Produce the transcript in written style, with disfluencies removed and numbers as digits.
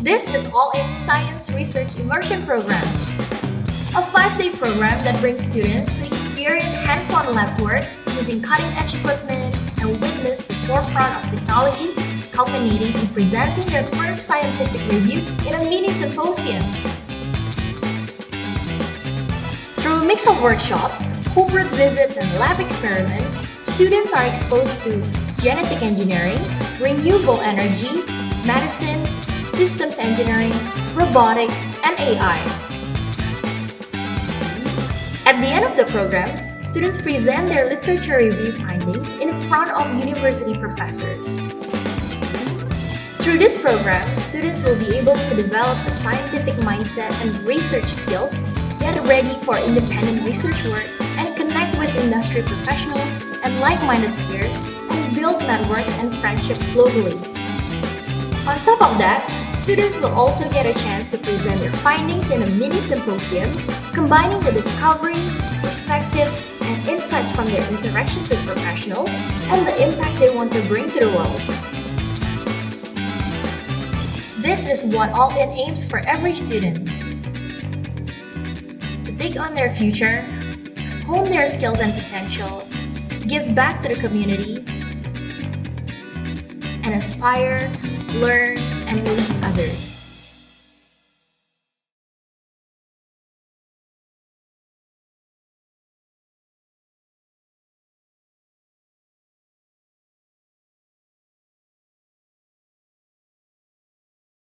This is all in Science Research Immersion Program, a 5-day program that brings students to experience hands-on lab work using cutting-edge equipment and witness the forefront of technologies, culminating in presenting their first scientific review in a mini symposium. Through a mix of workshops, corporate visits, and lab experiments, students are exposed to genetic engineering, renewable energy, medicine, systems engineering, robotics, and AI. At the end of the program, students present their literature review findings in front of university professors. Through this program, students will be able to develop a scientific mindset and research skills, get ready for independent research work, and connect with industry professionals and like-minded peers, and build networks and friendships globally. On top of that, students will also get a chance to present their findings in a mini symposium, combining the discovery, perspectives, and insights from their interactions with professionals and the impact they want to bring to the world. This is what All In aims for every student: to take on their future, hone their skills and potential, give back to the community, and aspire, learn, and lead others.